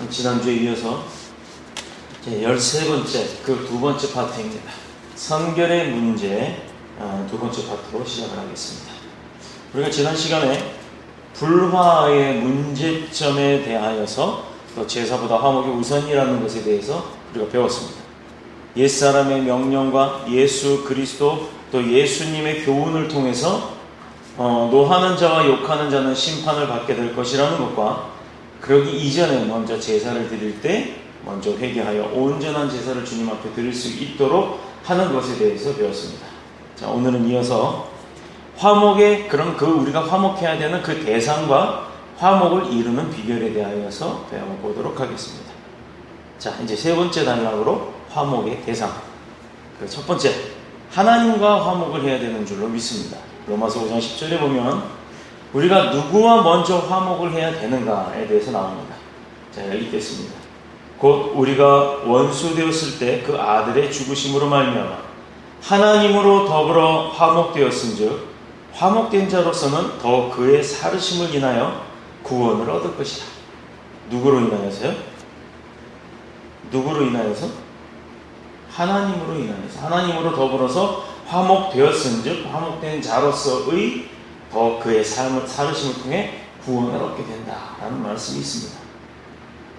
지난주에 이어서 제 13번째, 그 두 번째 파트입니다. 성결의 문제 두 번째 파트로 시작을 하겠습니다. 우리가 지난 시간에 불화의 문제점에 대하여서 또 제사보다 화목이 우선이라는 것에 대해서 우리가 배웠습니다. 옛사람의 명령과 예수 그리스도 또 예수님의 교훈을 통해서 노하는 자와 욕하는 자는 심판을 받게 될 것이라는 것과, 그러기 이전에 먼저 제사를 드릴 때 먼저 회개하여 온전한 제사를 주님 앞에 드릴 수 있도록 하는 것에 대해서 배웠습니다. 자, 오늘은 이어서 화목의 우리가 화목해야 되는 그 대상과 화목을 이루는 비결에 대하여서 배워보도록 하겠습니다. 자, 이제 세 번째 단락으로 화목의 대상. 그 첫 번째, 하나님과 화목을 해야 되는 줄로 믿습니다. 로마서 5장 10절에 보면 우리가 누구와 먼저 화목을 해야 되는가에 대해서 나옵니다. 자, 읽겠습니다. 곧 우리가 원수 되었을 때 그 아들의 죽으심으로 말미암아 하나님으로 더불어 화목되었은즉 화목된 자로서는 더 그의 살으심을 인하여 구원을 얻을 것이다. 누구로 인하여서요? 누구로 인하여서? 하나님으로 인하여서. 하나님으로 더불어서 화목되었은즉 화목된 자로서의 더 그의 살으심을 통해 구원을 얻게 된다라는 말씀이 있습니다.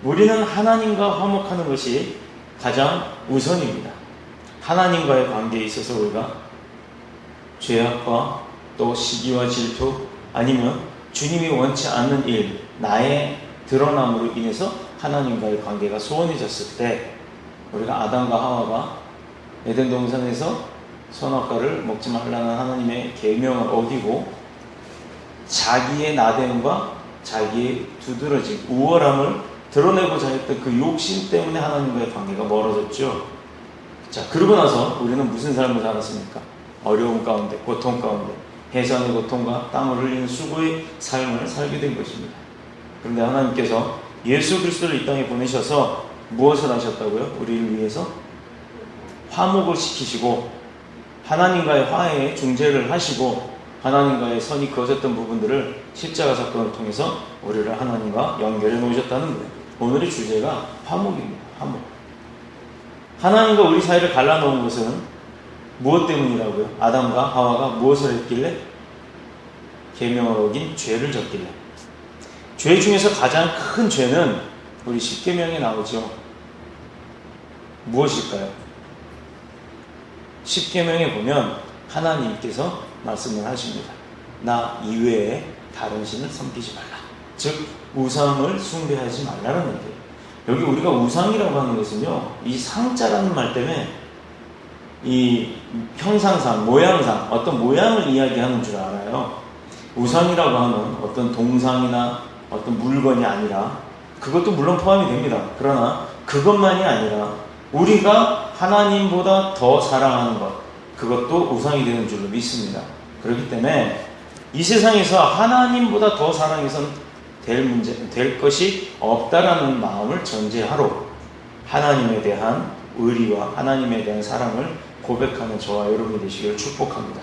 우리는 하나님과 화목하는 것이 가장 우선입니다. 하나님과의 관계에 있어서 우리가 죄악과 또 시기와 질투, 아니면 주님이 원치 않는 일, 나의 드러남으로 인해서 하나님과의 관계가 소원해졌을 때, 우리가 아담과 하와가 에덴 동산에서 선악과를 먹지 말라는 하나님의 계명을 어기고 자기의 나됨과 자기의 두드러짐, 우월함을 드러내고자 했던 그 욕심 때문에 하나님과의 관계가 멀어졌죠. 자, 그러고 나서 우리는 무슨 삶을 살았습니까? 어려움 가운데, 고통 가운데, 해산의 고통과 땀을 흘리는 수고의 삶을 살게 된 것입니다. 그런데 하나님께서 예수 그리스도를 이 땅에 보내셔서 무엇을 하셨다고요? 우리를 위해서 화목을 시키시고 하나님과의 화해에 중재를 하시고 하나님과의 선이 그어졌던 부분들을 십자가 사건을 통해서 우리를 하나님과 연결해 놓으셨다는 거예요. 오늘의 주제가 화목입니다. 화목. 하나님과 우리 사이를 갈라놓은 것은 무엇 때문이라고요? 아담과 하와가 무엇을 했길래? 계명을 어긴 죄를 졌길래. 죄 중에서 가장 큰 죄는 우리 십계명에 나오죠. 무엇일까요? 십계명에 보면 하나님께서 말씀을 하십니다. 나 이외에 다른 신을 섬기지 말라. 즉 우상을 숭배하지 말라는 거예요. 여기 우리가 우상이라고 하는 것은요, 이 상자라는 말 때문에 이 형상상, 모양상, 어떤 모양을 이야기하는 줄 알아요. 우상이라고 하는 어떤 동상이나 어떤 물건이 아니라, 그것도 물론 포함이 됩니다. 그러나 그것만이 아니라 우리가 하나님보다 더 사랑하는 것, 그것도 우상이 되는 줄로 믿습니다. 그렇기 때문에 이 세상에서 하나님보다 더 사랑해서는 될 것이 없다라는 마음을 전제하로 하나님에 대한 의리와 하나님에 대한 사랑을 고백하는 저와 여러분이 되시기를 축복합니다.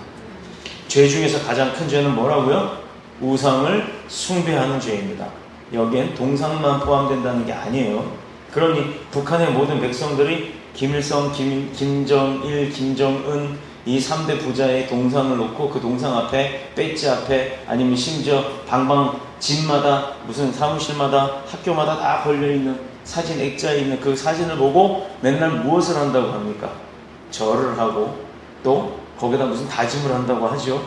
죄 중에서 가장 큰 죄는 뭐라고요? 우상을 숭배하는 죄입니다. 여기엔 동상만 포함된다는 게 아니에요. 그러니 북한의 모든 백성들이 김일성, 김정일, 김정은 이 3대 부자의 동상을 놓고 그 동상 앞에, 배지 앞에, 아니면 심지어 방방 집마다, 무슨 사무실마다, 학교마다 다 걸려있는 사진, 액자에 있는 그 사진을 보고 맨날 무엇을 한다고 합니까? 절을 하고 또 거기다 무슨 다짐을 한다고 하죠.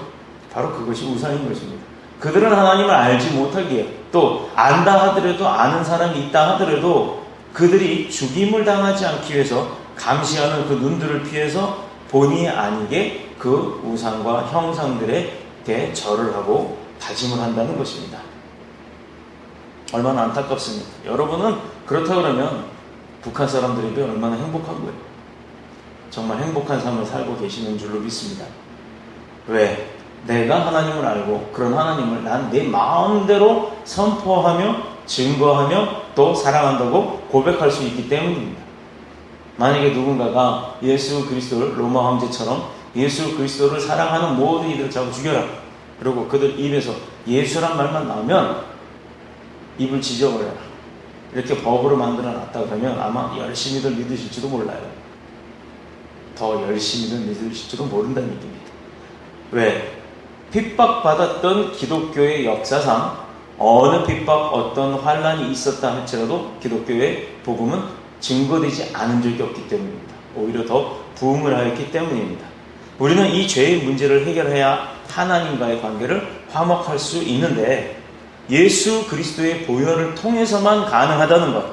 바로 그것이 우상인 것입니다. 그들은 하나님을 알지 못하기에, 또 안다 하더라도, 아는 사람이 있다 하더라도 그들이 죽임을 당하지 않기 위해서 감시하는 그 눈들을 피해서 본의 아니게 그 우상과 형상들에게 절을 하고 다짐을 한다는 것입니다. 얼마나 안타깝습니까? 여러분은 그렇다 그러면 북한 사람들에게 얼마나 행복한 거예요? 정말 행복한 삶을 살고 계시는 줄로 믿습니다. 왜? 내가 하나님을 알고 그런 하나님을 난 내 마음대로 선포하며 증거하며 또 사랑한다고 고백할 수 있기 때문입니다. 만약에 누군가가 예수 그리스도를 로마 황제처럼 예수 그리스도를 사랑하는 모든 이들을 잡아 죽여라, 그리고 그들 입에서 예수란 말만 나오면 입을 지져버려라, 이렇게 법으로 만들어 놨다 그러면 아마 열심히들 믿으실지도 몰라요. 더 열심히들 믿으실지도 모른다는 얘기입니다. 왜? 핍박받았던 기독교의 역사상 어느 핍박, 어떤 환란이 있었다 할지라도 기독교의 복음은 증거되지 않은 적이 없기 때문입니다. 오히려 더 부흥을 하였기 때문입니다. 우리는 이 죄의 문제를 해결해야 하나님과의 관계를 화목할 수 있는데 예수 그리스도의 보혈을 통해서만 가능하다는 것,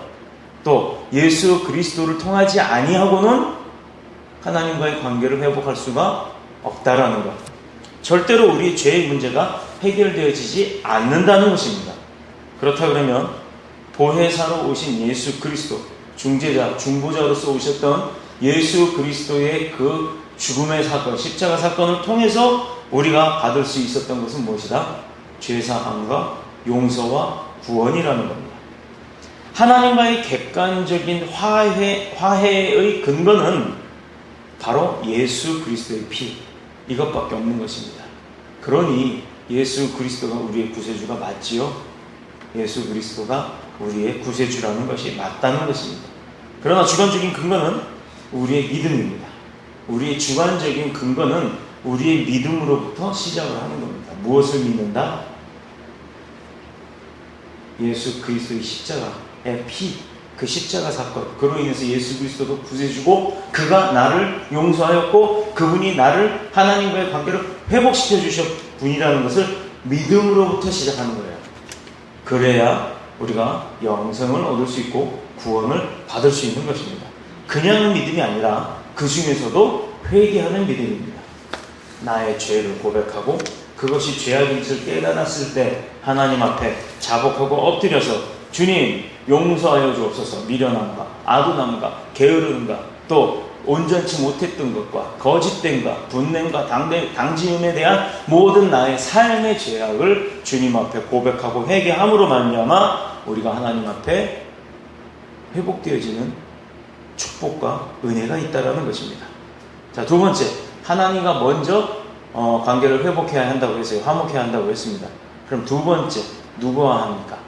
또 예수 그리스도를 통하지 아니하고는 하나님과의 관계를 회복할 수가 없다라는 것, 절대로 우리의 죄의 문제가 해결되어지지 않는다는 것입니다. 그렇다 그러면 보혜사로 오신 예수 그리스도, 중재자, 중보자로서 오셨던 예수 그리스도의 그 죽음의 사건, 십자가 사건을 통해서 우리가 받을 수 있었던 것은 무엇이다? 죄사함과 용서와 구원이라는 겁니다. 하나님과의 객관적인 화해의 근거는 바로 예수 그리스도의 피, 이것밖에 없는 것입니다. 그러니 예수 그리스도가 우리의 구세주가 맞지요? 예수 그리스도가 우리의 구세주라는 것이 맞다는 것입니다. 그러나 주관적인 근거는 우리의 믿음입니다. 우리의 주관적인 근거는 우리의 믿음으로부터 시작을 하는 겁니다. 무엇을 믿는다? 예수 그리스도의 십자가의 피, 그 십자가 사건, 그로 인해서 예수 그리스도도 구세주고 그가 나를 용서하였고 그분이 나를 하나님과의 관계를 회복시켜 주신 분이라는 것을 믿음으로부터 시작하는 거예요. 그래야 우리가 영생을 얻을 수 있고 구원을 받을 수 있는 것입니다. 그냥 믿음이 아니라 그 중에서도 회개하는 믿음입니다. 나의 죄를 고백하고 그것이 죄악인 것을 깨달았을 때 하나님 앞에 자복하고 엎드려서 주님 용서하여 주옵소서. 미련함과 아둔함과 게으름과 또 온전치 못했던 것과 거짓됨과 분냄과 당진음에 대한 모든 나의 삶의 죄악을 주님 앞에 고백하고 회개함으로 말미암아 우리가 하나님 앞에 회복되어지는 축복과 은혜가 있다는 것입니다. 자, 두 번째, 하나님과 먼저 관계를 회복해야 한다고 했어요. 화목해야 한다고 했습니다. 그럼 두 번째, 누구와 합니까?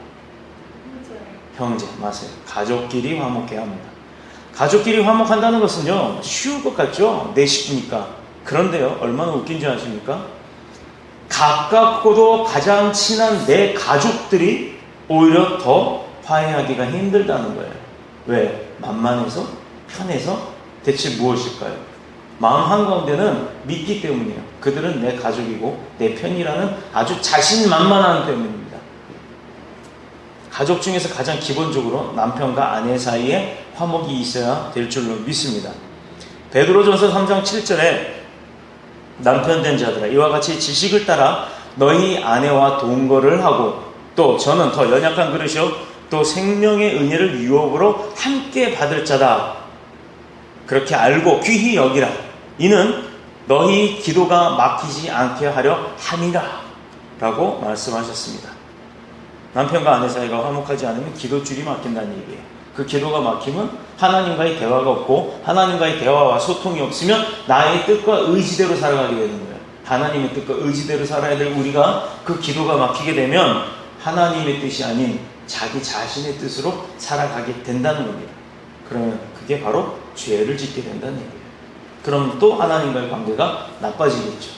형제, 맞아요. 가족끼리 화목해야 합니다. 가족끼리 화목한다는 것은요, 쉬울 것 같죠? 내 식구니까. 그런데요, 얼마나 웃긴지 아십니까? 가깝고도 가장 친한 내 가족들이 오히려 더 화해하기가 힘들다는 거예요. 왜? 만만해서? 편해서? 대체 무엇일까요? 마음 한가운데는 믿기 때문이에요. 그들은 내 가족이고 내 편이라는 아주 자신만만함 때문입니다. 가족 중에서 가장 기본적으로 남편과 아내 사이에 화목이 있어야 될 줄로 믿습니다. 베드로전서 3장 7절에 남편 된 자들아 이와 같이 지식을 따라 너희 아내와 동거를 하고 또 저는 더 연약한 그릇이요 또 생명의 은혜를 유업으로 함께 받을 자다. 그렇게 알고 귀히 여기라. 이는 너희 기도가 막히지 않게 하려 함이라 라고 말씀하셨습니다. 남편과 아내 사이가 화목하지 않으면 기도줄이 막힌다는 얘기예요. 그 기도가 막히면 하나님과의 대화가 없고 하나님과의 대화와 소통이 없으면 나의 뜻과 의지대로 살아가게 되는 거예요. 하나님의 뜻과 의지대로 살아야 될 우리가 그 기도가 막히게 되면 하나님의 뜻이 아닌 자기 자신의 뜻으로 살아가게 된다는 겁니다. 그러면 그게 바로 죄를 짓게 된다는 얘기예요. 그럼 또 하나님과의 관계가 나빠지겠죠.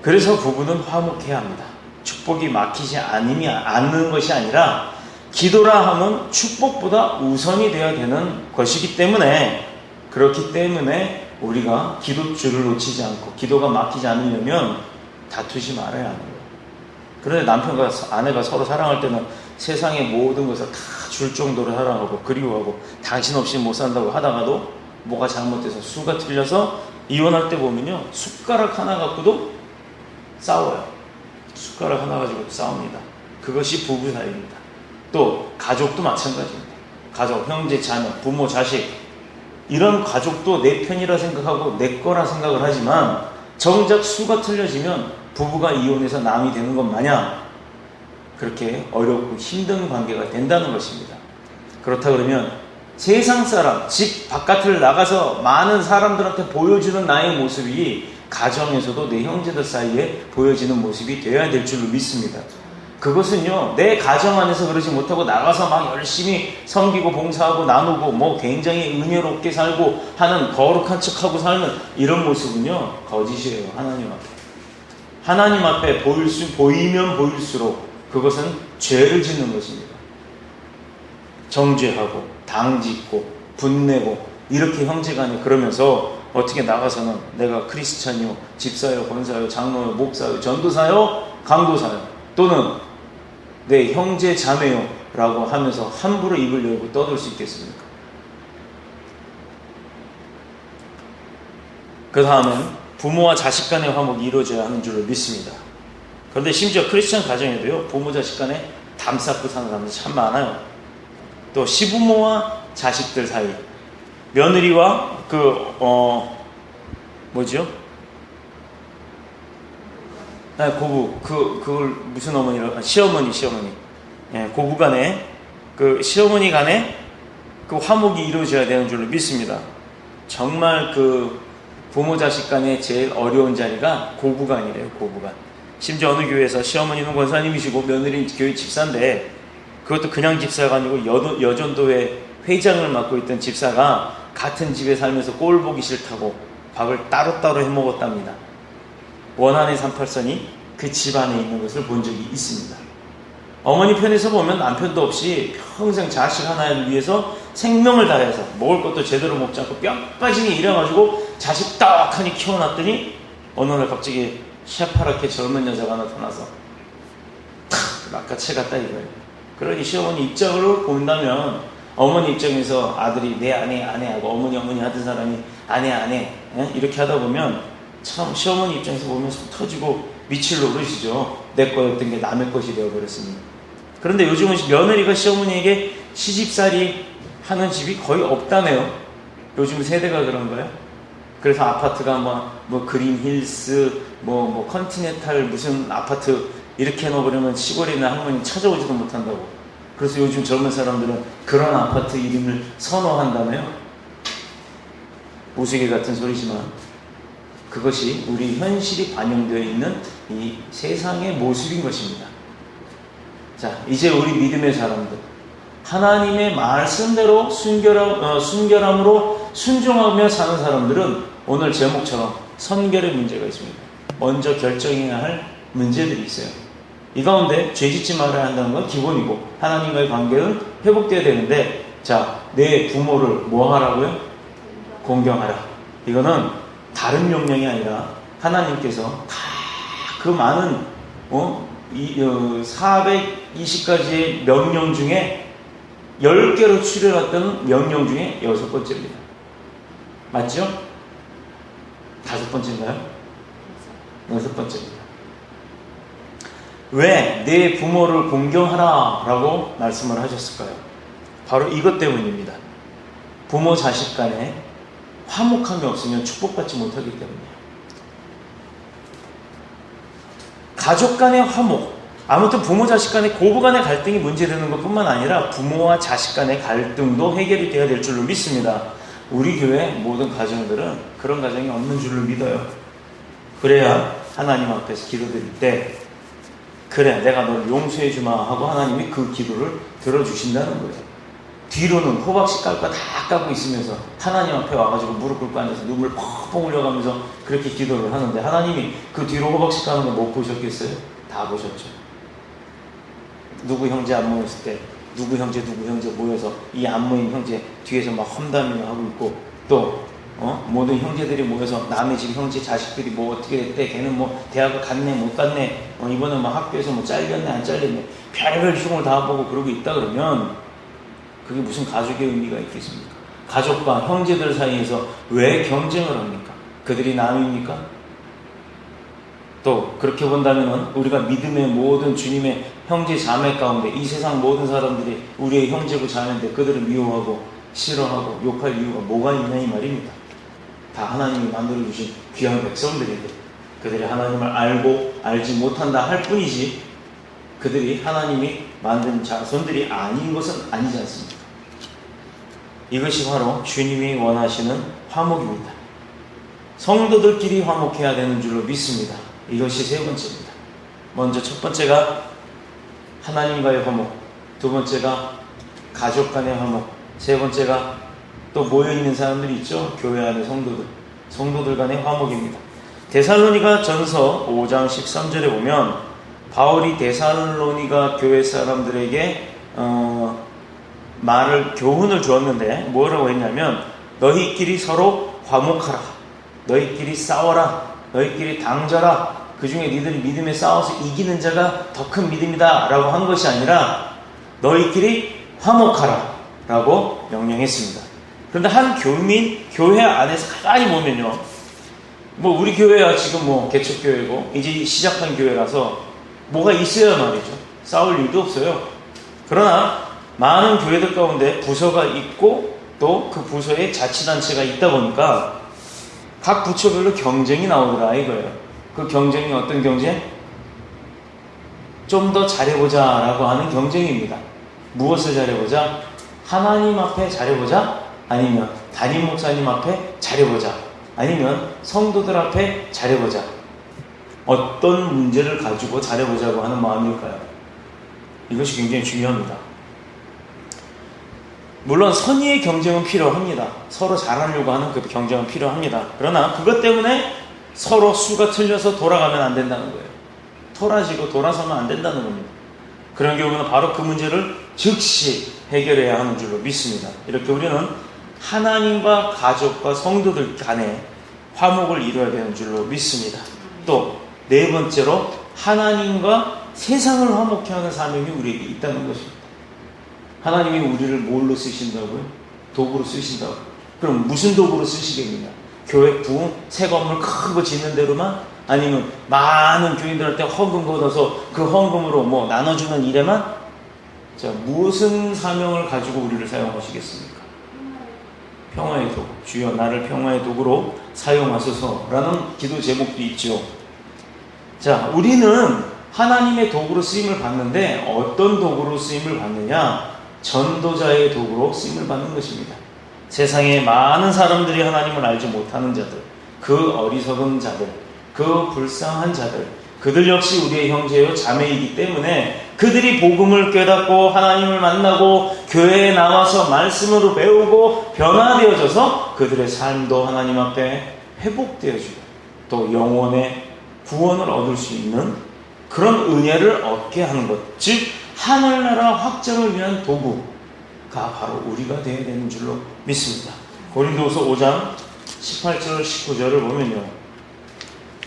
그래서 부부는 화목해야 합니다. 축복이 막히지 않는 것이 아니라 기도라 하면 축복보다 우선이 되어야 되는 것이기 때문에 그렇기 때문에 우리가 기도줄을 놓치지 않고 기도가 막히지 않으려면 다투지 말아야 하는 거예요. 그런데 남편과 아내가 서로 사랑할 때는 세상의 모든 것을 다 줄 정도로 사랑하고 그리워하고 당신 없이 못 산다고 하다가도 뭐가 잘못돼서 수가 틀려서 이혼할 때 보면요 숟가락 하나 갖고도 싸워요. 숟가락 하나 가지고 싸웁니다. 그것이 부부 사이입니다. 또 가족도 마찬가지입니다. 가족, 형제, 자녀, 부모, 자식 이런 가족도 내 편이라 생각하고 내 거라 생각을 하지만 정작 수가 틀려지면 부부가 이혼해서 남이 되는 것 마냥 그렇게 어렵고 힘든 관계가 된다는 것입니다. 그렇다 그러면 세상 사람, 집 바깥을 나가서 많은 사람들한테 보여주는 나의 모습이 가정에서도 내 형제들 사이에 보여지는 모습이 되어야 될 줄로 믿습니다. 그것은요, 내 가정 안에서 그러지 못하고 나가서 막 열심히 섬기고 봉사하고 나누고 뭐 굉장히 은혜롭게 살고 하는 거룩한 척하고 살는 이런 모습은요, 거짓이에요. 하나님 앞에. 하나님 앞에 보이면 보일수록 그것은 죄를 짓는 것입니다. 정죄하고 당짓고 분내고 이렇게 형제간에 그러면서 어떻게 나가서는 내가 크리스찬이요, 집사요, 권사요, 장로요, 목사요, 전도사요, 강도사요, 또는 내 형제 자매요 라고 하면서 함부로 입을 열고 떠들 수 있겠습니까? 그 다음은 부모와 자식 간의 화목이 이루어져야 하는 줄로 믿습니다. 그런데 심지어 크리스천 가정에도요, 부모 자식 간에 담 쌓고 사는 사람들이 참 많아요. 또 시부모와 자식들 사이, 며느리와 고부, 그걸 무슨 어머니라, 시어머니. 예, 고부 간에, 시어머니 간에 화목이 이루어져야 되는 줄로 믿습니다. 정말 부모 자식 간에 제일 어려운 자리가 고부간이래요, 고부간. 심지어 어느 교회에서 시어머니는 권사님이시고 며느리는 교회 집사인데, 그것도 그냥 집사가 아니고 여전도회 회장을 맡고 있던 집사가 같은 집에 살면서 꼴 보기 싫다고 밥을 따로따로 해먹었답니다. 원한의 38선이 그 집 안에 있는 것을 본 적이 있습니다. 어머니 편에서 보면 남편도 없이 평생 자식 하나를 위해서 생명을 다해서 먹을 것도 제대로 먹지 않고 뼈 빠지게 일해가지고 자식 딱하니 키워놨더니 어느 날 갑자기 시아파랗게 젊은 여자가 나타나서 낚아채 갔다 이거예요. 그러니 시어머니 입장으로 본다면 어머니 입장에서 아들이 내 아내 하고 어머니 하던 사람이 아내 이렇게 하다 보면 참 시어머니 입장에서 보면 속 터지고 미칠 노릇이죠. 내 거였던 게 남의 것이 되어버렸습니다. 그런데 요즘은 며느리가 시어머니에게 시집살이 하는 집이 거의 없다네요. 요즘 세대가 그런가요? 그래서 아파트가 뭐 그린힐스 뭐 컨티넨탈 무슨 아파트 이렇게 해놓으려면 시골에 있는 할머니 찾아오지도 못한다고. 그래서 요즘 젊은 사람들은 그런 아파트 이름을 선호한다며요. 우스개 같은 소리지만 그것이 우리 현실이 반영되어 있는 이 세상의 모습인 것입니다. 자, 이제 우리 믿음의 사람들, 하나님의 말씀대로 순결함으로 순종하며 사는 사람들은 오늘 제목처럼 선결의 문제가 있습니다. 먼저 결정해야 할 문제들이 있어요. 이 가운데 죄짓지 말아야 한다는 건 기본이고 하나님과의 관계는 회복되어야 되는데, 자, 내 부모를 뭐 하라고요? 공경하라. 이거는 다른 명령이 아니라 하나님께서 다 그 많은 420가지의 명령 중에 10개로 추려놨던 명령 중에 6번째입니다. 맞죠? 5번째인가요? 6번째입니다. 왜 내 부모를 공경하라 라고 말씀을 하셨을까요? 바로 이것 때문입니다. 부모 자식 간에 화목함이 없으면 축복받지 못하기 때문이에요. 가족 간의 화목, 아무튼 부모 자식 간의 고부 간의 갈등이 문제되는 것뿐만 아니라 부모와 자식 간의 갈등도 해결이 되어야 될 줄로 믿습니다. 우리 교회 모든 가정들은 그런 가정이 없는 줄로 믿어요. 그래야 하나님 앞에서 기도드릴 때 그래 내가 널 용서해 주마 하고 하나님이 그 기도를 들어주신다는 거예요. 뒤로는 호박씨 깔 거 다 까고 있으면서 하나님 앞에 와가지고 무릎 꿇고 앉아서 눈물 펑펑 흘려가면서 그렇게 기도를 하는데 하나님이 그 뒤로 호박씨 까는 거 못 보셨겠어요? 다 보셨죠. 누구 형제 안 모였을 때 누구 형제 모여서 이 안 모인 형제 뒤에서 막 험담을 하고 있고, 또 모든 형제들이 모여서 남의 집 형제 자식들이 뭐 어떻게 됐대, 걔는 뭐 대학을 갔네 못 갔네, 이번에 뭐 학교에서 뭐 잘렸네 안 잘렸네, 별별 흉을 다 보고 그러고 있다 그러면 그게 무슨 가족의 의미가 있겠습니까? 가족과 형제들 사이에서 왜 경쟁을 합니까? 그들이 남입니까? 또 그렇게 본다면 우리가 믿음의 모든 주님의 형제 자매 가운데 이 세상 모든 사람들이 우리의 형제고 자매인데 그들을 미워하고 싫어하고 욕할 이유가 뭐가 있냐 이 말입니다. 다 하나님이 만들어주신 귀한 백성들인데 그들이 하나님을 알고 알지 못한다 할 뿐이지 그들이 하나님이 만든 자손들이 아닌 것은 아니지 않습니까? 이것이 바로 주님이 원하시는 화목입니다. 성도들끼리 화목해야 되는 줄로 믿습니다. 이것이 세 번째입니다. 먼저 첫 번째가 하나님과의 화목, 두 번째가 가족 간의 화목, 세 번째가 또 모여있는 사람들이 있죠. 교회 안의 성도들 간의 화목입니다. 데살로니가 전서 5장 13절에 보면 바울이 데살로니가 교회 사람들에게 교훈을 주었는데 뭐라고 했냐면 너희끼리 서로 화목하라, 너희끼리 싸워라, 너희끼리 당져라, 그 중에 니들이 믿음에 싸워서 이기는 자가 더 큰 믿음이다 라고 한 것이 아니라 너희끼리 화목하라 라고 명령했습니다. 그런데 한 교회 안에서 가만히 보면요, 우리 교회야 지금 개척교회고 이제 시작한 교회라서 뭐가 있어야 말이죠. 싸울 일도 없어요. 그러나 많은 교회들 가운데 부서가 있고 또 그 부서에 자치단체가 있다 보니까 각 부처별로 경쟁이 나오더라 이거예요. 그 경쟁이 어떤 경쟁? 좀 더 잘해보자 라고 하는 경쟁입니다. 무엇을 잘해보자? 하나님 앞에 잘해보자? 아니면 담임 목사님 앞에 잘해보자? 아니면 성도들 앞에 잘해보자? 어떤 문제를 가지고 잘해보자고 하는 마음일까요? 이것이 굉장히 중요합니다. 물론 선의의 경쟁은 필요합니다. 서로 잘하려고 하는 그 경쟁은 필요합니다. 그러나 그것 때문에 서로 수가 틀려서 돌아가면 안 된다는 거예요. 토라지고 돌아서면 안 된다는 겁니다. 그런 경우는 바로 그 문제를 즉시 해결해야 하는 줄로 믿습니다. 이렇게 우리는 하나님과 가족과 성도들 간에 화목을 이루어야 되는 줄로 믿습니다. 또 네 번째로 하나님과 세상을 화목케 하는 사명이 우리에게 있다는 것입니다. 하나님이 우리를 뭘로 쓰신다고요? 도구로 쓰신다고요. 그럼 무슨 도구로 쓰시겠느냐? 교회 부흥, 새 건물 큰 거 짓는 대로만? 아니면 많은 교인들한테 헌금 걷어서 그 헌금으로 나눠주는 일에만? 자, 무슨 사명을 가지고 우리를 사용하시겠습니까? 평화의 도구. 주여 나를 평화의 도구로 사용하소서라는 기도 제목도 있죠. 자, 우리는 하나님의 도구로 쓰임을 받는데 어떤 도구로 쓰임을 받느냐? 전도자의 도구로 쓰임을 받는 것입니다. 세상에 많은 사람들이 하나님을 알지 못하는 자들, 그 어리석은 자들, 그 불쌍한 자들, 그들 역시 우리의 형제요 자매이기 때문에 그들이 복음을 깨닫고 하나님을 만나고 교회에 나와서 말씀으로 배우고 변화되어져서 그들의 삶도 하나님 앞에 회복되어지고 또 영혼의 구원을 얻을 수 있는 그런 은혜를 얻게 하는 것, 즉 하늘나라 확장을 위한 도구가 바로 우리가 되어야 되는 줄로 믿습니다. 고린도후서 5장 18절 19절을 보면요,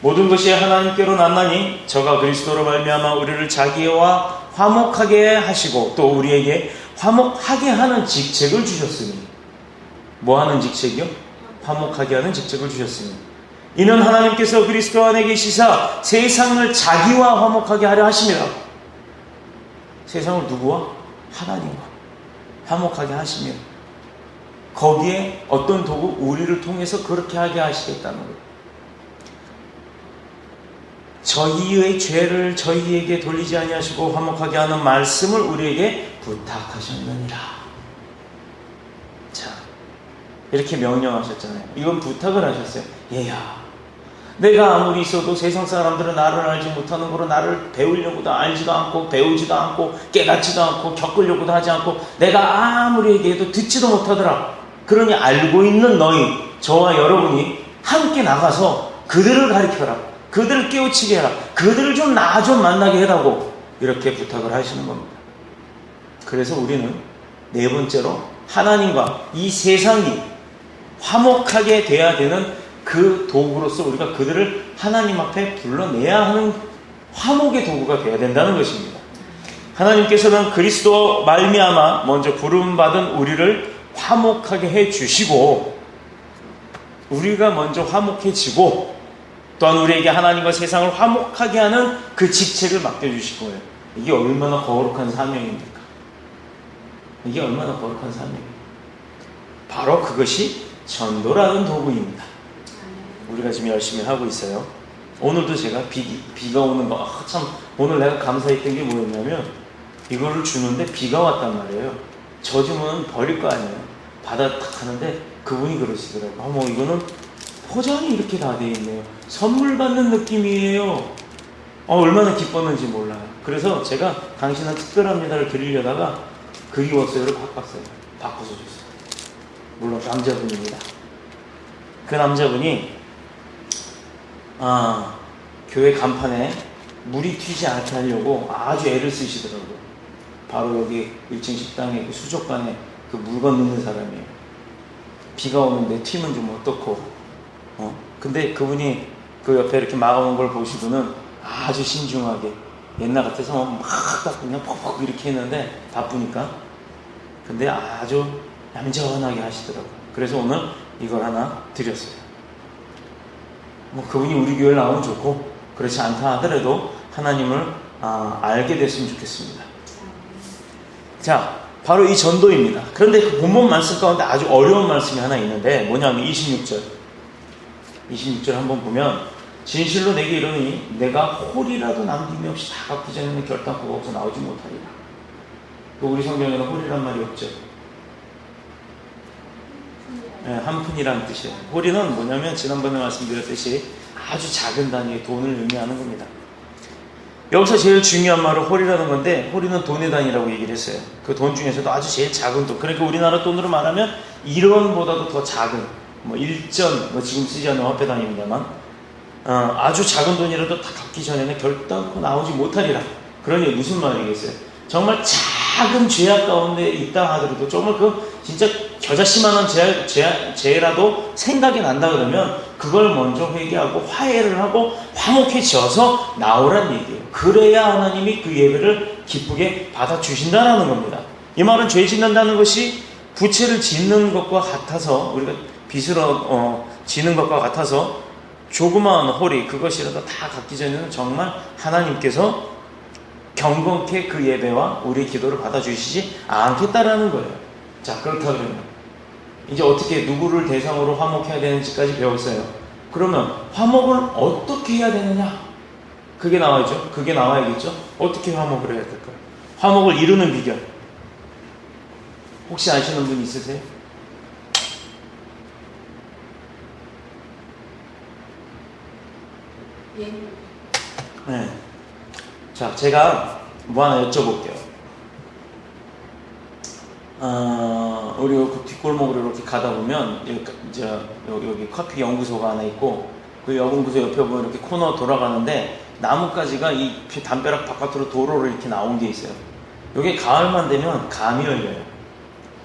모든 것이 하나님께로 났나니 저가 그리스도로 말미암아 우리를 자기와 화목하게 하시고 또 우리에게 화목하게 하는 직책을 주셨으니. 뭐 하는 직책이요? 화목하게 하는 직책을 주셨으니 이는 하나님께서 그리스도 안에 계시사 세상을 자기와 화목하게 하려 하심이라. 세상을 누구와? 하나님과 화목하게 하시며 거기에 어떤 도구? 우리를 통해서 그렇게 하게 하시겠다는 거예요. 저희의 죄를 저희에게 돌리지 아니하시고 화목하게 하는 말씀을 우리에게 부탁하셨느니라. 자, 이렇게 명령하셨잖아요. 이건 부탁을 하셨어요. 얘야, 내가 아무리 있어도 세상 사람들은 나를 알지 못하는 거로 나를 배우려고도 알지도 않고 배우지도 않고 깨닫지도 않고 겪으려고도 하지 않고 내가 아무리 얘기해도 듣지도 못하더라. 그러니 알고 있는 너희, 저와 여러분이 함께 나가서 그들을 가르쳐라, 그들을 깨우치게 해라, 그들을 좀 나 좀 만나게 해라고 이렇게 부탁을 하시는 겁니다. 그래서 우리는 네 번째로 하나님과 이 세상이 화목하게 돼야 되는 그 도구로서 우리가 그들을 하나님 앞에 불러내야 하는 화목의 도구가 되어야 된다는 것입니다. 하나님께서는 그리스도 말미암아 먼저 부름받은 우리를 화목하게 해주시고 우리가 먼저 화목해지고 또한 우리에게 하나님과 세상을 화목하게 하는 그 직책을 맡겨주실 거예요. 이게 얼마나 거룩한 사명입니까? 이게 얼마나 거룩한 사명입니까? 바로 그것이 전도라는 도구입니다. 우리가 지금 열심히 하고 있어요. 오늘도 제가 비가 오는 거, 참 오늘 내가 감사했던 게 뭐였냐면 이거를 주는데 비가 왔단 말이에요. 젖으면 버릴 거 아니에요. 받아 탁 하는데 그분이 그러시더라고요. 이거는 포장이 이렇게 다 돼 있네요. 선물 받는 느낌이에요. 얼마나 기뻤는지 몰라요. 그래서 제가 당신은 특별합니다를 드리려다가 그리웠어요를 바꿔서 줬어요. 물론 남자분입니다. 그 남자분이 교회 간판에 물이 튀지 않게 하려고 아주 애를 쓰시더라고요. 바로 여기 1층 식당에 그 수족관에 그 물건 넣는 사람이에요. 비가 오는데 튀면 좀 어떻고. 근데 그분이 그 옆에 이렇게 막아온 걸 보시고는 아주 신중하게, 옛날 같아서 막 그냥 퍽퍽 이렇게 했는데 바쁘니까. 근데 아주 얌전하게 하시더라고요. 그래서 오늘 이걸 하나 드렸어요. 그분이 우리 교회를 나오면 좋고, 그렇지 않다 하더라도 하나님을 알게 됐으면 좋겠습니다. 자, 바로 이 전도입니다. 그런데 그 본문 말씀 가운데 아주 어려운 말씀이 하나 있는데 뭐냐면 26절 한번 보면, 진실로 내게 이르노니 내가 홀이라도 남김이 없이 다 갚기 전에는 결단코가 없어 나오지 못하리라. 우리 성경에는 홀이란 말이 없죠. 네, 한 푼이라는 뜻이에요. 홀이는 뭐냐면 지난번에 말씀드렸듯이 아주 작은 단위의 돈을 의미하는 겁니다. 여기서 제일 중요한 말은 홀이라는 건데, 홀이는 돈의 단위라고 얘기를 했어요. 그 돈 중에서도 아주 제일 작은 돈, 그러니까 우리나라 돈으로 말하면 1원보다도 더 작은 1전, 지금 쓰지 않는 화폐 단위입니다만 아주 작은 돈이라도 다 갚기 전에는 결단코 나오지 못하리라. 그러니 무슨 말이겠어요? 정말 작은 죄악 가운데 있다 하더라도, 정말 진짜 겨자씨만한 죄라도 생각이 난다 그러면 그걸 먼저 회개하고 화해를 하고 화목해져서 나오란 얘기예요. 그래야 하나님이 그 예배를 기쁘게 받아주신다는 겁니다. 이 말은 죄 짓는다는 것이 부채를 짓는 것과 같아서, 우리가 빚으로 지는 것과 같아서 조그마한 홀이 그것이라도 다 갚기 전에는 정말 하나님께서 경건케 그 예배와 우리의 기도를 받아주시지 않겠다라는 거예요. 자, 그렇다 그러면 이제 어떻게 누구를 대상으로 화목해야 되는지까지 배웠어요. 그러면 화목을 어떻게 해야 되느냐? 그게 나와야죠. 그게 나와야겠죠. 어떻게 화목을 해야 될까요? 화목을 이루는 비결 혹시 아시는 분 있으세요? 네. 자, 제가 뭐 하나 여쭤볼게요. 우리 뒷골목으로 이렇게 가다 보면 여기 커피 연구소가 하나 있고, 그 연구소 옆에 보면 이렇게 코너 돌아가는데 나뭇가지가 이 담벼락 바깥으로 도로로 이렇게 나온 게 있어요. 이게 가을만 되면 감이 열려요.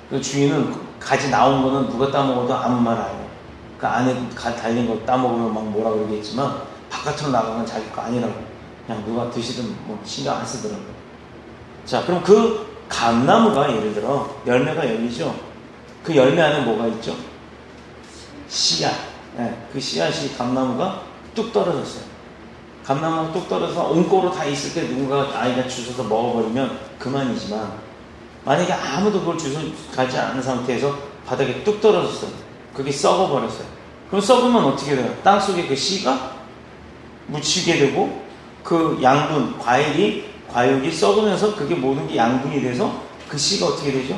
그 주인은 가지 나온 거는 누가 따먹어도 아무 말 안 해요. 그 안에 달린 거 따먹으면 막 뭐라 그러겠지만 바깥으로 나간 건 자기 거 아니라고 그냥 누가 드시든 신경 안 쓰더라고요. 자, 그럼 그 감나무가 예를 들어 열매가 열리죠. 그 열매 안에 뭐가 있죠? 씨앗. 네, 그 씨앗이 감나무가 뚝 떨어졌어요. 감나무가 뚝 떨어져서 온고로 다 있을 때 누군가 아이가 주워서 먹어버리면 그만이지만, 만약에 아무도 그걸 주워 가지 않은 상태에서 바닥에 뚝 떨어졌어요. 그게 썩어버렸어요. 그럼 썩으면 어떻게 돼요? 땅속에 그 씨가 묻히게 되고 그 양분, 과육이 썩으면서 그게 모든 게 양분이 돼서 그 씨가 어떻게 되죠?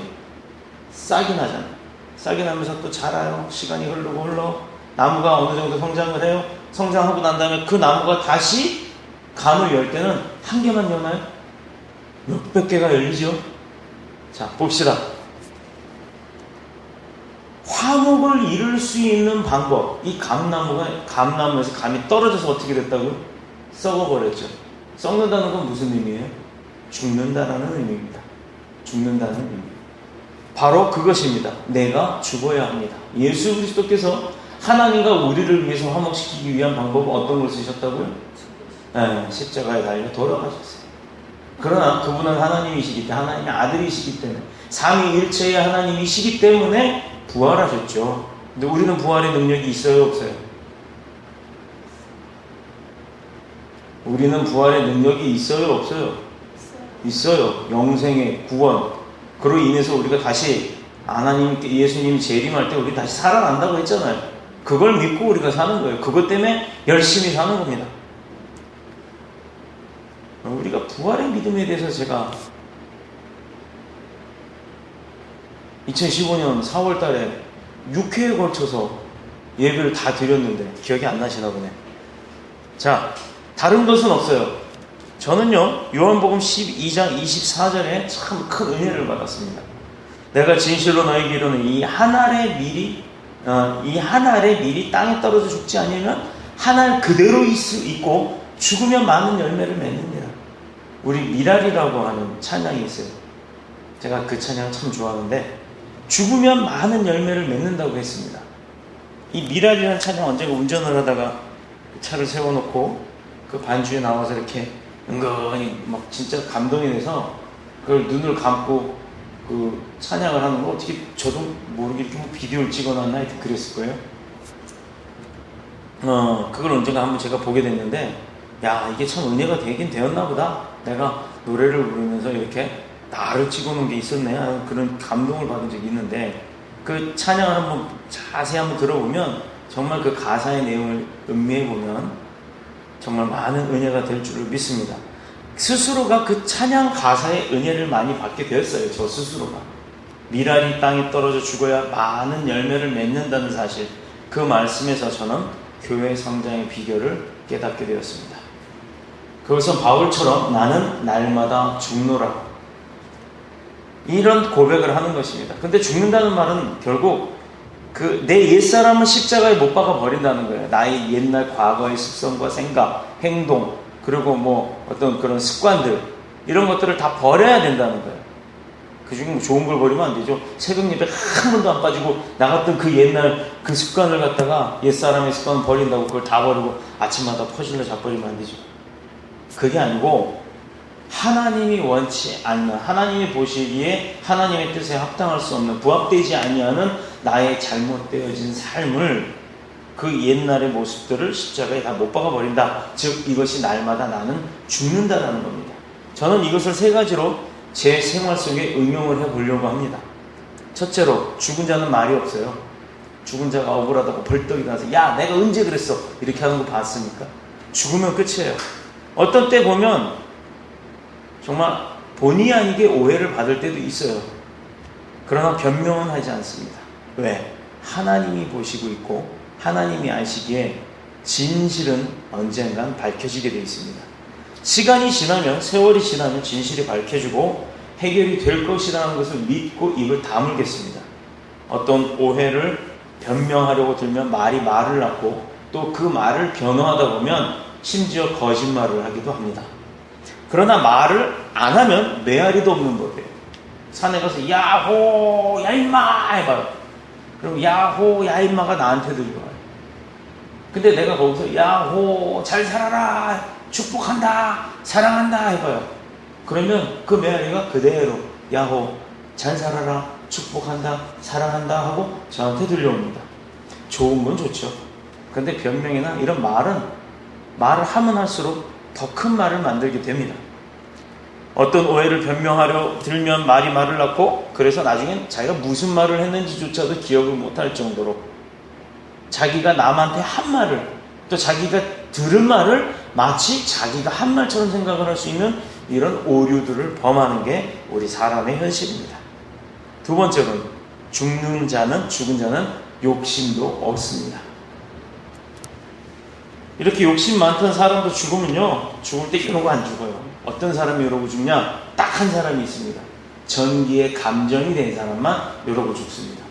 싹이 나잖아요. 싹이 나면서 또 자라요. 시간이 흘러 나무가 어느 정도 성장을 해요. 성장하고 난 다음에 그 나무가 다시 감을 열 때는 한 개만 여나요? 몇백 개가 열리죠. 자, 봅시다. 화목을 이룰 수 있는 방법. 이 감나무에서 감이 떨어져서 어떻게 됐다고요? 썩어버렸죠. 썩는다는 건 무슨 의미예요? 죽는다라는 의미입니다. 죽는다는 의미. 바로 그것입니다. 내가 죽어야 합니다. 예수 그리스도께서 하나님과 우리를 위해서 화목시키기 위한 방법은 어떤 걸 쓰셨다고요? 네, 십자가에 달려 돌아가셨어요. 그러나 그분은 하나님이시기 때문에, 하나님의 아들이시기 때문에, 삼위일체의 하나님이시기 때문에 부활하셨죠. 근데 우리는 부활의 능력이 있어요, 없어요? 우리는 부활의 능력이 있어요, 없어요? 있어요. 영생의 구원. 그로 인해서 우리가 다시 예수님이 재림할 때 우리 다시 살아난다고 했잖아요. 그걸 믿고 우리가 사는 거예요. 그것 때문에 열심히 사는 겁니다. 우리가 부활의 믿음에 대해서 제가 2015년 4월 달에 6회에 걸쳐서 예배를 다 드렸는데 기억이 안 나시나 보네. 자, 다른 것은 없어요. 저는요, 요한복음 12장 24절에 참 큰 은혜를 받았습니다. 내가 진실로 너에게 이르노니 이 한 알의 밀이 땅에 떨어져 죽지 아니하면 한 알 그대로 있고 죽으면 많은 열매를 맺느니라. 우리 미랄이라고 하는 찬양이 있어요. 제가 그 찬양을 참 좋아하는데 죽으면 많은 열매를 맺는다고 했습니다. 이 미랄이라는 찬양 언제가 운전을 하다가 차를 세워놓고 그 반주에 나와서 이렇게 은근히 막 진짜 감동이 돼서 그걸 눈을 감고 그 찬양을 하는 거 어떻게 저도 모르게 이렇게 비디오를 찍어놨나 하여튼 그랬을 거예요. 그걸 언젠가 한번 제가 보게 됐는데 야 이게 참 은혜가 되긴 되었나 보다. 내가 노래를 부르면서 이렇게 나를 찍어놓은 게 있었네 하는 그런 감동을 받은 적이 있는데 그 찬양을 한번 자세히 한번 들어보면 정말 그 가사의 내용을 음미해보면 정말 많은 은혜가 될 줄을 믿습니다. 스스로가 그 찬양 가사의 은혜를 많이 받게 되었어요. 저 스스로가. 미랄이 땅에 떨어져 죽어야 많은 열매를 맺는다는 사실, 그 말씀에서 저는 교회 성장의 비결을 깨닫게 되었습니다. 그것은 바울처럼 나는 날마다 죽노라 이런 고백을 하는 것입니다. 근데 죽는다는 말은 결국 내 옛사람은 십자가에 못 박아 버린다는 거예요. 나의 옛날 과거의 습성과 생각, 행동, 그리고 뭐 어떤 그런 습관들 이런 것들을 다 버려야 된다는 거예요. 그중에 뭐 좋은 걸 버리면 안 되죠. 새벽 예배 한 번도 안 빠지고 나갔던 그 옛날 그 습관을 갖다가 옛사람의 습관을 버린다고 그걸 다 버리고 아침마다 퍼질러 자버리면 안 되죠. 그게 아니고 하나님이 원치 않는, 하나님이 보시기에 하나님의 뜻에 합당할 수 없는, 부합되지 아니하는 나의 잘못되어진 삶을, 그 옛날의 모습들을 십자가에 다 못 박아버린다. 즉 이것이 날마다 나는 죽는다라는 겁니다. 저는 이것을 세 가지로 제 생활 속에 응용을 해보려고 합니다. 첫째로, 죽은 자는 말이 없어요. 죽은 자가 억울하다고 벌떡 일어나서 야 내가 언제 그랬어 이렇게 하는 거 봤습니까? 죽으면 끝이에요. 어떤 때 보면 정말 본의 아니게 오해를 받을 때도 있어요. 그러나 변명은 하지 않습니다. 왜? 하나님이 보시고 있고 하나님이 아시기에 진실은 언젠간 밝혀지게 되어 있습니다. 시간이 지나면, 세월이 지나면 진실이 밝혀지고 해결이 될 것이라는 것을 믿고 입을 다물겠습니다. 어떤 오해를 변명하려고 들면 말이 말을 낳고 또 그 말을 변호하다 보면 심지어 거짓말을 하기도 합니다. 그러나 말을 안 하면 메아리도 없는 법이에요. 산에 가서 야호 야 임마 해봐요. 그럼 야호 야 임마가 나한테 들려와요. 근데 내가 거기서 야호 잘 살아라 축복한다 사랑한다 해봐요. 그러면 그 메아리가 그대로 야호 잘 살아라 축복한다 사랑한다 하고 저한테 들려옵니다. 좋은 건 좋죠. 근데 변명이나 이런 말은 말을 하면 할수록 더 큰 말을 만들게 됩니다. 어떤 오해를 변명하려 들면 말이 말을 낳고 그래서 나중엔 자기가 무슨 말을 했는지조차도 기억을 못할 정도로 자기가 남한테 한 말을 또 자기가 들은 말을 마치 자기가 한 말처럼 생각을 할 수 있는 이런 오류들을 범하는 게 우리 사람의 현실입니다. 두 번째로는 죽은 자는 욕심도 없습니다. 이렇게 욕심 많던 사람도 죽으면요, 죽을 때 이러고 안 죽어요. 어떤 사람이 이러고 죽냐? 딱 한 사람이 있습니다. 전기에 감정이 된 사람만 이러고 죽습니다.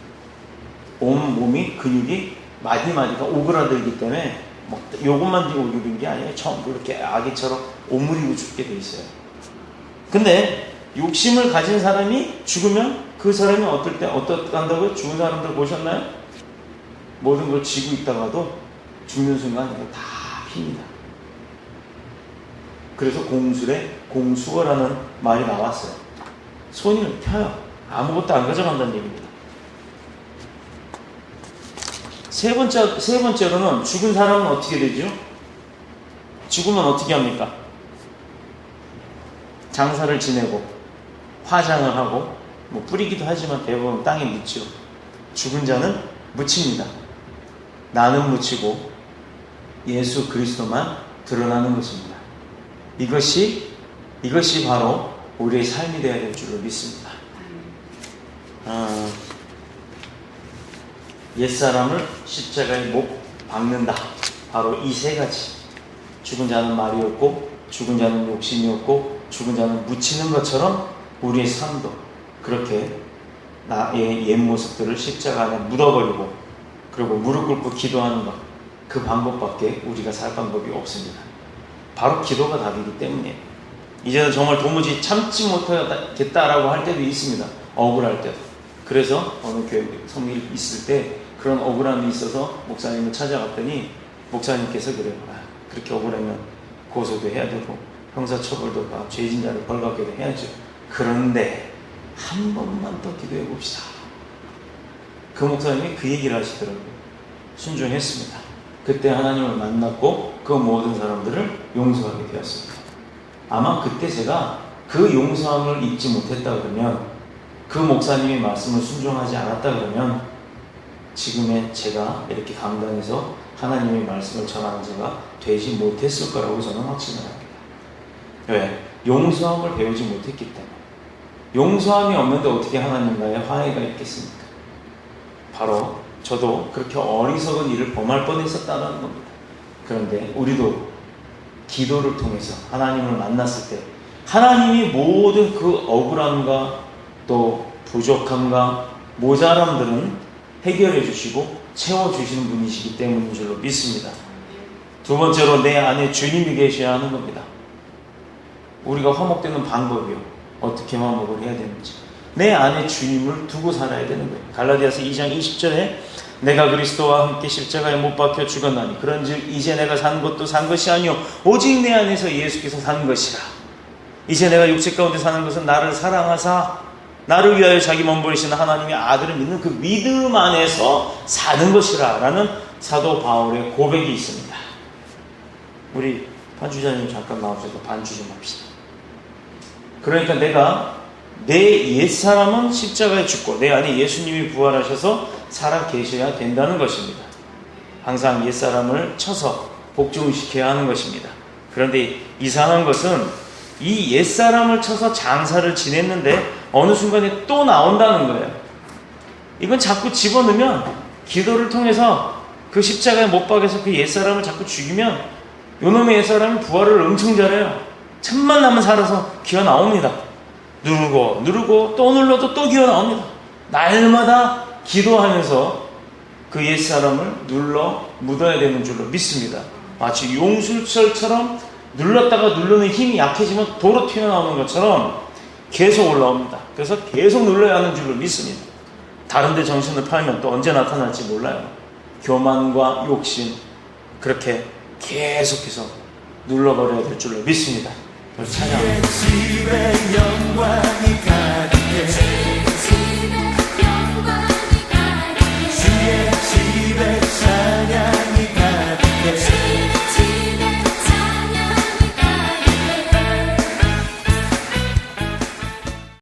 온 몸이 근육이 마디마디가 오그라들기 때문에 뭐 요것만 오그린 게 아니에요. 전부 이렇게 아기처럼 오므리고 죽게 돼 있어요. 근데 욕심을 가진 사람이 죽으면 그 사람이 어떡한다고요? 죽은 사람들 보셨나요? 모든 걸 쥐고 있다가도 죽는 순간 다 핍니다. 그래서 공술에 공수거라는 말이 나왔어요. 손이 펴요. 아무것도 안 가져간다는 얘기입니다. 세 번째로는 죽은 사람은 어떻게 되죠? 죽으면 어떻게 합니까? 장사를 지내고 화장을 하고 뭐 뿌리기도 하지만 대부분 땅에 묻죠. 죽은 자는 묻힙니다. 나는 묻히고 예수 그리스도만 드러나는 것입니다. 이것이 바로 우리의 삶이 되어야 될 줄로 믿습니다. 옛사람을 십자가에 못 박는다. 바로 이 세 가지. 죽은 자는 말이 없고 죽은 자는 욕심이 없고 죽은 자는 묻히는 것처럼 우리의 삶도 그렇게 나의 옛 모습들을 십자가 안에 묻어버리고 그리고 무릎 꿇고 기도하는 것, 그 방법밖에 우리가 살 방법이 없습니다. 바로 기도가 답이기 때문에 이제는 정말 도무지 참지 못하겠다라고 할 때도 있습니다. 억울할 때도. 그래서 어느 교회 성일 있을 때 그런 억울함이 있어서 목사님을 찾아갔더니 목사님께서 그래요. 그렇게 억울하면 고소도 해야 되고 형사처벌도 받고 죄진자를 벌받게도 해야죠. 그런데 한 번만 더 기도해 봅시다. 그 목사님이 그 얘기를 하시더라고요. 순종했습니다. 그때 하나님을 만났고 그 모든 사람들을 용서하게 되었습니다. 아마 그때 제가 그 용서함을 잊지 못했다 그러면, 그 목사님의 말씀을 순종하지 않았다 그러면 지금의 제가 이렇게 강단에서 하나님의 말씀을 전하는 자가 되지 못했을 거라고 저는 확신을 합니다. 왜? 용서함을 배우지 못했기 때문에. 용서함이 없는데 어떻게 하나님과의 화해가 있겠습니까? 바로 저도 그렇게 어리석은 일을 범할 뻔했었다는 겁니다. 그런데 우리도 기도를 통해서 하나님을 만났을 때 하나님이 모든 그 억울함과 또 부족함과 모자람들은 해결해 주시고 채워주시는 분이시기 때문인 줄로 믿습니다. 두 번째로 내 안에 주님이 계셔야 하는 겁니다. 우리가 화목되는 방법이요, 어떻게 화목을 해야 되는지, 내 안에 주님을 두고 살아야 되는 거예요. 갈라디아서 2장 20절에 내가 그리스도와 함께 십자가에 못 박혀 죽었나니 그런즉 이제 내가 산 것도 산 것이 아니요 오직 내 안에서 예수께서 산 것이라. 이제 내가 육체 가운데 사는 것은 나를 사랑하사 나를 위하여 자기 몸버리시는 하나님의 아들을 믿는 그 믿음 안에서 사는 것이라 라는 사도 바울의 고백이 있습니다. 우리 반주자님 잠깐 나오셔서 반주 좀 합시다. 그러니까 내가 내 옛사람은 십자가에 죽고 내 안에 예수님이 부활하셔서 살아 계셔야 된다는 것입니다. 항상 옛사람을 쳐서 복종시켜야 하는 것입니다. 그런데 이상한 것은 이 옛사람을 쳐서 장사를 지냈는데 어느 순간에 또 나온다는 거예요. 이건 자꾸 집어넣으면, 기도를 통해서 그 십자가에 못 박여서 그 옛사람을 자꾸 죽이면 요놈의 옛사람이 부활을 엄청 잘해요. 천만 남은 살아서 기어 나옵니다. 누르고 또 눌러도 또 기어 나옵니다. 날마다 기도하면서 그 옛사람을 눌러 묻어야 되는 줄로 믿습니다. 마치 용술철처럼 눌렀다가 누르는 힘이 약해지면 도로 튀어나오는 것처럼 계속 올라옵니다. 그래서 계속 눌러야 하는 줄로 믿습니다. 다른 데 정신을 팔면 또 언제 나타날지 몰라요. 교만과 욕심, 그렇게 계속해서 눌러버려야 될 줄로 믿습니다. 찬양합니다.